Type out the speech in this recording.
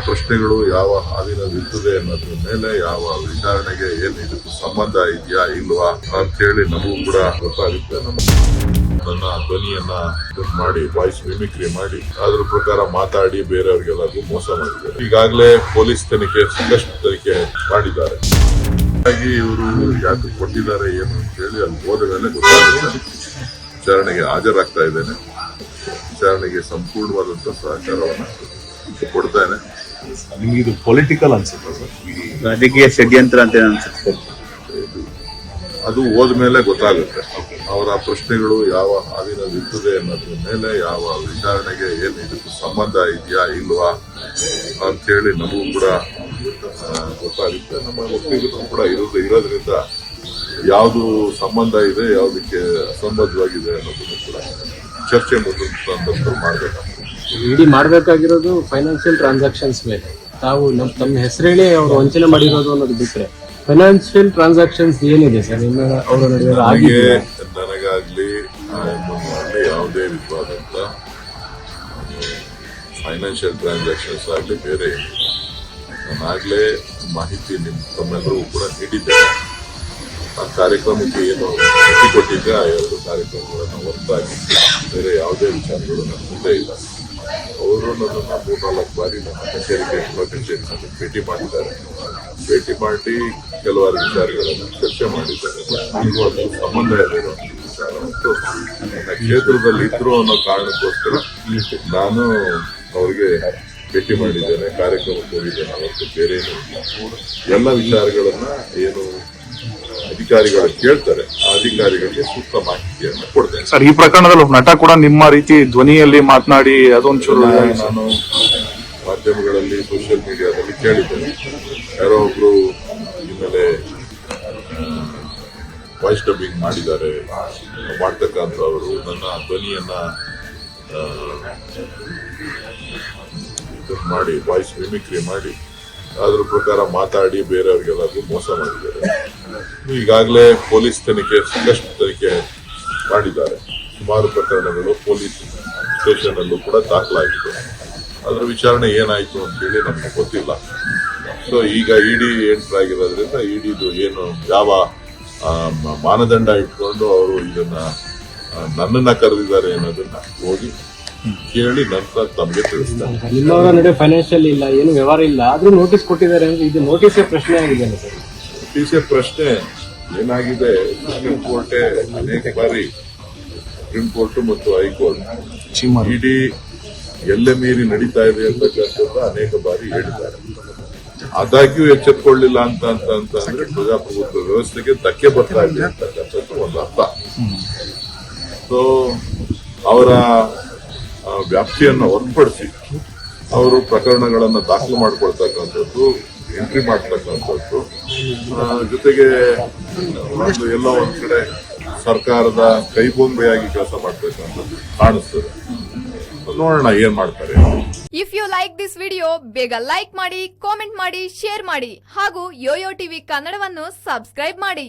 ಪ್ರಶ್ನೆಗಳು ಯಾವ ಹಾದಿನಲ್ಲಿರ್ತದೆ ಅನ್ನೋದ್ರ ಮೇಲೆ ಯಾವ ವಿಚಾರಣೆಗೆ ಏನ್ ಇದಕ್ಕೆ ಸಂಬಂಧ ಇದೆಯಾ ಇಲ್ವಾ ಅಂತ ಹೇಳಿ ನಮಗೂ ಕೂಡ ಗೊತ್ತಾಗುತ್ತೆ. ನನ್ನ ಧ್ವನಿಯನ್ನ ಮಾಡಿ ವಾಯ್ಸ್ ಮಿಮಿಕ್ರಿ ಮಾಡಿ ಅದ್ರ ಪ್ರಕಾರ ಮಾತಾಡಿ ಬೇರೆಯವ್ರಿಗೆಲ್ಲರಿಗೂ ಮೋಸ ಮಾಡಿದ್ದಾರೆ. ಈಗಾಗಲೇ ಪೊಲೀಸ್ ತನಿಖೆ ಸಾಕಷ್ಟು ತನಿಖೆ ಮಾಡಿದ್ದಾರೆ. ಹಾಗಾಗಿ ಇವರು ಯಾಕೆ ಕೊಟ್ಟಿದ್ದಾರೆ ಏನು ಅಂತ ಹೇಳಿ ಅಲ್ಲಿ ಹೋದ ಮೇಲೆ ಗೊತ್ತಾಗುತ್ತೆ. ವಿಚಾರಣೆಗೆ ಹಾಜರಾಗ್ತಾ ಇದ್ದೇನೆ. ವಿಚಾರಣೆಗೆ ಸಂಪೂರ್ಣವಾದಂತಹ ಸಹಕಾರವನ್ನು ಕೊಡ್ತಾನೆ. ನಿಮ್ಗೆ ಇದು ಪೊಲಿಟಿಕಲ್ ಅನ್ಸುತ್ತೆ ಸರ್? ರಾಜಕೀಯ ಷಡ್ಯಂತ್ರ ಅಂತ ಅನ್ಸುತ್ತೆ. ಅದು ಹೋದ್ಮೇಲೆ ಗೊತ್ತಾಗುತ್ತೆ. ಅವರ ಪ್ರಶ್ನೆಗಳು ಯಾವ ಹಾದಿನಲ್ಲಿ ಇರ್ತದೆ ಅನ್ನೋದ್ರ ಮೇಲೆ ಯಾವ ವಿಚಾರಣೆಗೆ ಏನ್ ಇದಕ್ಕೆ ಸಂಬಂಧ ಇದೆಯಾ ಇಲ್ವಾ ಅಂತ ಹೇಳಿ ನಮಗೂ ಕೂಡ ಗೊತ್ತಾಗುತ್ತೆ. ನಮ್ಮ ಒಪ್ಪಿಗೂ ಕೂಡ ಇರೋದ್ರಿಂದ ಯಾವುದು ಸಂಬಂಧ ಇದೆ, ಯಾವುದಕ್ಕೆ ಅಸಂಬದ್ಧವಾಗಿದೆ ಅನ್ನೋದನ್ನು ಕೂಡ ಚರ್ಚೆ ಮುಂದೆ ಮಾಡಬೇಕಾಗ್ತದೆ. ಇಡಿ ಮಾಡಬೇಕಾಗಿರೋದು ಫೈನಾನ್ಷಿಯಲ್ ಟ್ರಾನ್ಸಾಕ್ಷನ್ಸ್ ಮೇಲೆ. ತಾವು ತಮ್ಮ ಹೆಸರು ಹೇಳಿ ಅವರು ವಂಚನೆ ಮಾಡಿರೋದು ಅನ್ನೋದು ಬಿಟ್ಟರೆ ಫೈನಾನ್ಷಿಯಲ್ ಟ್ರಾನ್ಸಾಕ್ಷನ್ಸ್ ಏನಿದೆ ಸರ್ ಅವರ ನಡುವೆ? ನನಗಾಗ್ಲಿ ಯಾವುದೇ ವಿಧವಾದಂತ ಫೈನಾನ್ಷಿಯಲ್ ಟ್ರಾನ್ಸಾಕ್ಷನ್ಸ್ ಆಗಲಿ ಬೇರೆ ನಾನಾಗ್ಲೇ ಮಾಹಿತಿ ತಮ್ಮೆಲ್ಲರಿಗೂ ಕೂಡ ನೀಡಿದ್ದೇನೆ. ಆ ಕಾರ್ಯಕ್ರಮಕ್ಕೆ ಏನು ಭೇಟಿ ಕೊಟ್ಟಿದ್ದೆ ಆ ಎರಡು ಕಾರ್ಯಕ್ರಮಗಳನ್ನು ಹೊರತಾಗಿ ಬೇರೆ ಯಾವುದೇ ವಿಚಾರಗಳು ನನ್ನ ಮುಂದೆ ಇಲ್ಲ. ಅವರು ನನ್ನನ್ನು 3-4 ಬಾರಿ ನನ್ನ ಕಚೇರಿಗೆ ಭೇಟಿ ಮಾಡಿದ್ದಾರೆ. ಭೇಟಿ ಮಾಡಿ ಕೆಲವಾರು ವಿಚಾರಗಳನ್ನು ಚರ್ಚೆ ಮಾಡಿದ್ದಾರೆ. ನನಗೂ ಅದು ಸಂಬಂಧ ಇರೋ ವಿಚಾರ ಮತ್ತು ನನ್ನ ಕ್ಷೇತ್ರದಲ್ಲಿ ಇದ್ರು ಅನ್ನೋ ಕಾರಣಕ್ಕೋಸ್ಕರ ನಾನು ಅವರಿಗೆ ಭೇಟಿ ಮಾಡಿದ್ದೇನೆ, ಕಾರ್ಯಕ್ರಮಕ್ಕೆ ಹೋಗಿದ್ದೇನೆ. ಅವತ್ತು ಬೇರೆ ಎಲ್ಲ ವಿಚಾರಗಳನ್ನ ಏನು ಅಧಿಕಾರಿಗಳು ಕೇಳ್ತಾರೆ ಆ ಅಧಿಕಾರಿಗಳಿಗೆ ಸೂಕ್ತ ಮಾಹಿತಿಯನ್ನು ಕೊಡ್ತೇನೆ. ಸರ್, ಈ ಪ್ರಕರಣದಲ್ಲಿ ನಟ ಕೂಡ ನಿಮ್ಮ ರೀತಿ ಧ್ವನಿಯಲ್ಲಿ ಮಾತನಾಡಿ ಅದೊಂಚೂರು ನಾನು ಮಾಧ್ಯಮಗಳಲ್ಲಿ ಸೋಷಿಯಲ್ ಮೀಡಿಯಾದಲ್ಲಿ ಕೇಳಿದ್ದೇನೆ. ಯಾರೋ ಒಬ್ರು ಇನ್ಮೇಲೆ ವಾಯ್ಸ್ ಡಬ್ಬಿಂಗ್ ಮಾಡಿದ್ದಾರೆ ಮಾಡ್ತಕ್ಕಂಥವರು ನನ್ನ ಧ್ವನಿಯನ್ನ ಮಾಡಿ ವಾಯ್ಸ್ ಮಿಮಿಕ್ರಿ ಮಾಡಿ ಅದ್ರ ಪ್ರಕಾರ ಮಾತಾಡಿ ಬೇರೆಯವ್ರಿಗೆಲ್ಲರಿಗೂ ಮೋಸ ಮಾಡಿದ್ದಾರೆ. ಈಗಾಗಲೇ ಪೊಲೀಸ್ ತನಿಖೆ ಸಾಕಷ್ಟು ತನಿಖೆ ಮಾಡಿದ್ದಾರೆ. ಸುಮಾರು ಪ್ರಕರಣಗಳು ಪೊಲೀಸ್ ಸ್ಟೇಷನ್ ಅಲ್ಲೂ ಕೂಡ ದಾಖಲಾಗಿದೆ. ಅದರ ವಿಚಾರಣೆ ಏನಾಯ್ತು ಅಂತೇಳಿ ನಮ್ಗೆ ಗೊತ್ತಿಲ್ಲ. ಸೊ ಈಗ ಇಡಿ ಎಂಟರ್ ಆಗಿರೋದ್ರಿಂದ ಇಡಿದು ಏನು ಯಾವ ಮಾನದಂಡ ಇಟ್ಕೊಂಡು ಅವರು ಇದನ್ನ ನನ್ನನ್ನ ಕರೆದಿದ್ದಾರೆ ಅನ್ನೋದನ್ನ ಹೋಗಿ ಕೇಳಿ ನಂತರ ತಮಗೆ ತಿಳಿಸ್ತಾರೆ. ನಿಮ್ಮವರ ನಡುವೆ ಫೈನಾನ್ಷಿಯಲ್ ಇಲ್ಲ, ಏನು ವ್ಯವಹಾರ ಇಲ್ಲ, ಆದ್ರೂ ನೋಟಿಸ್ ಕೊಟ್ಟಿದ್ದಾರೆ ಅಂದ್ರೆ ಇದು ನೋಟಿಸೇ ಪ್ರಶ್ನೆ ಆಗಿದೆ ಸರ್. ನೋಟಿಸೇ ಪ್ರಶ್ನೆ ಏನಾಗಿದೆ, ಸುಪ್ರೀಂ ಕೋರ್ಟೇ ಅನೇಕ ಬಾರಿ ಸುಪ್ರೀಂ ಕೋರ್ಟ್ ಮತ್ತು ಹೈಕೋರ್ಟ್ ಇಡೀ ಎಲ್ಲೆ ಮೀರಿ ನಡೀತಾ ಇದೆ ಅಂತಕ್ಕಂಥದ್ದು ಅನೇಕ ಬಾರಿ ಹೇಳಿದ್ದಾರೆ. ಆದಾಗ್ಯೂ ಎಚ್ಚೆತ್ತುಕೊಳ್ಳಿಲ್ಲ ಅಂದ್ರೆ ಪ್ರಜಾಪ್ರಭುತ್ವ ವ್ಯವಸ್ಥೆಗೆ ಧಕ್ಕೆ ಬರ್ತಾ ಇದೆ ಅಂತಕ್ಕಂಥದ್ದು ಒಂದು ಅರ್ಥ. ಸೊ ಅವರ ವ್ಯಾಪ್ತಿಯನ್ನು ಹೊರತುಪಡಿಸಿ ಅವರು ಪ್ರಕರಣಗಳನ್ನು ದಾಖಲು ಮಾಡಿಕೊಳ್ತಕ್ಕಂಥದ್ದು, ಎಂಟ್ರಿ ಮಾಡ್ತಕ್ಕಂಥದ್ದು, ಜೊತೆಗೆ ಎಲ್ಲ ಒಂದ್ ಕಡೆ ಸರ್ಕಾರದ ಕೈಬೊಂಬೆಯಾಗಿ ಕೆಲಸ ಮಾಡ್ತಕ್ಕಂಥದ್ದು ಕಾಣಿಸ್ತದೆ. ನೋಡೋಣ ಏನ್ ಮಾಡ್ತಾರೆ. If you like this video ಬೇಗ ಲೈಕ್ ಮಾಡಿ, ಕಾಮೆಂಟ್ ಮಾಡಿ, ಶೇರ್ ಮಾಡಿ ಹಾಗೂ ಯೋಯೋ ಟಿವಿ ಕನ್ನಡವನ್ನು ಸಬ್ಸ್ಕ್ರೈಬ್ ಮಾಡಿ.